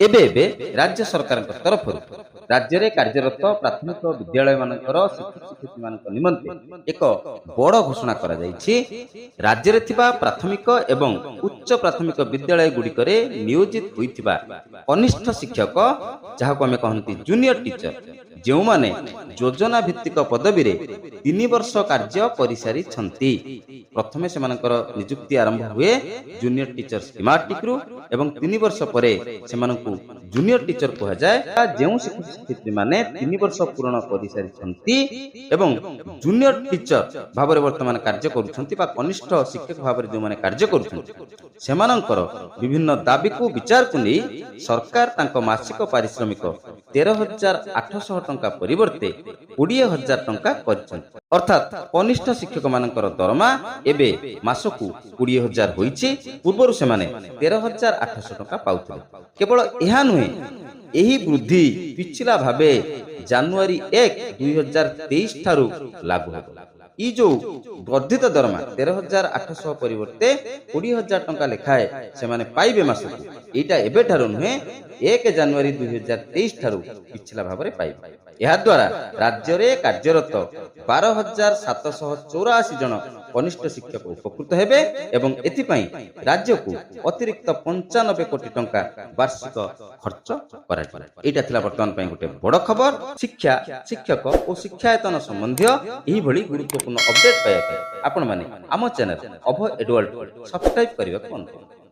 ଏବେ ଏବେ ରାଜ୍ୟ ସରକାରଙ୍କ ତରଫରୁ ରାଜ୍ୟରେ କାର୍ଯ୍ୟରତ ପ୍ରାଥମିକ ବିଦ୍ୟାଳୟ ମାନଙ୍କର ଶିକ୍ଷକ ଶିକ୍ଷୟିତ୍ରୀ ମାନଙ୍କ ନିମନ୍ତେ ଏକ ବଡ଼ ଘୋଷଣା କରାଯାଇଛି। ରାଜ୍ୟରେ ଥିବା ପ୍ରାଥମିକ ଏବଂ ଉଚ୍ଚ ପ୍ରାଥମିକ ବିଦ୍ୟାଳୟ ଗୁଡ଼ିକରେ ନିୟୋଜିତ ହୋଇଥିବା କନିଷ୍ଠ ଶିକ୍ଷକ, ଯାହାକୁ ଆମେ କହନ୍ତି ଜୁନିୟର ଟିଚର, ଯେଉଁମାନେ ଯୋଜନା ଭିତ୍ତିକ ପଦବୀରେ 3 ବର୍ଷ କାର୍ଯ୍ୟ କରିସାରିଛନ୍ତି। ପ୍ରଥମେ ସେମାନଙ୍କର ନିଯୁକ୍ତି ଆରମ୍ଭ ହୁଏ ଜୁନିୟର ଟିଚର ସ୍କିମାଟିକରୁ ଏବଂ 3 ବର୍ଷ ପରେ ସେମାନଙ୍କୁ ଜୁନିୟର ଟିଚର କୁହାଯାଏ। ଯେଉଁ ଶିକ୍ଷକ ଶିକ୍ଷୟିତ୍ରୀ ମାନେ 3 ବର୍ଷ ପୂରଣ କରିସାରିଛନ୍ତି ଏବଂ ଜୁନିୟର ଟିଚର ଭାବରେ ବର୍ତ୍ତମାନ କାର୍ଯ୍ୟ କରୁଛନ୍ତି ବା କନିଷ୍ଠ ଶିକ୍ଷକ ଭାବରେ ଯେଉଁମାନେ କାର୍ଯ୍ୟ କରୁଛନ୍ତି, ସେମାନଙ୍କର ବିଭିନ୍ନ ଦାବିକୁ ବିଚାରକୁ ନେଇ ସରକାର ତାଙ୍କ ମାସିକ ପାରିଶ୍ରମିକ 13,800 ଟଙ୍କା ପରିବର୍ତ୍ତେ 20,000 ଟଙ୍କା କରିଛନ୍ତି। ଅର୍ଥାତ୍ କନିଷ୍ଠ ଶିକ୍ଷକ ମାନଙ୍କର ଦରମା ଏବେ ମାସକୁ 20,000 ହୋଇଛି। ପୂର୍ବରୁ ସେମାନେ 13,800 ଟଙ୍କା ପାଉଥିଲେ। କେବଳ ଏହା ନୁହେଁ, ଏହି ବୃଦ୍ଧି ପିଛିଲା ଭାବେ ଜାନୁଆରୀ 1, 2023 ଠାରୁ ଲାଗୁ ହେବ। ଇ ଯୋଉ ବର୍ଦ୍ଧିତ ଦରମା 13,800 ପରିବର୍ତ୍ତେ 20,000 ଟଙ୍କା ଲେଖାଏଁ ସେମାନେ ପାଇବେ ମାସକୁ, ଏଇଟା ଏବେଠାରୁ ନୁହେଁ, 1 ଜାନୁଆରୀ 2023 ଠାରୁ ପିଛିଲା ଭାବରେ ପାଇବେ। ଏହାଦ୍ୱାରା ରାଜ୍ୟରେ କାର୍ଯ୍ୟରତ 12,784 ଜଣ କନିଷ୍ଠ ଶିକ୍ଷକ ଉପକୃତ ହେବେ ଏବଂ ଏଥିପାଇଁ ରାଜ୍ୟକୁ ଅତିରିକ୍ତ 95 କୋଟି ଟଙ୍କା ବାର୍ଷିକ ଖର୍ଚ୍ଚ କରାଯିବ। ଏଇଟା ଥିଲା ବର୍ତ୍ତମାନ ପାଇଁ ଗୋଟେ ବଡ଼ ଖବର। ଶିକ୍ଷା, ଶିକ୍ଷକ ଓ ଶିକ୍ଷାୟତନ ସମ୍ବନ୍ଧୀୟ ଏହିଭଳି ଗୁରୁତ୍ୱପୂର୍ଣ୍ଣ ଅପଡେଟ୍ ପାଇବା ପାଇଁ ଆପଣମାନେ ଆମ ଚ୍ୟାନେଲ ଅଭୟ ଏଡୱାର୍ଡ ସବସ୍କ୍ରାଇବ୍ କରିବାକୁ ଅନୁରୋଧ।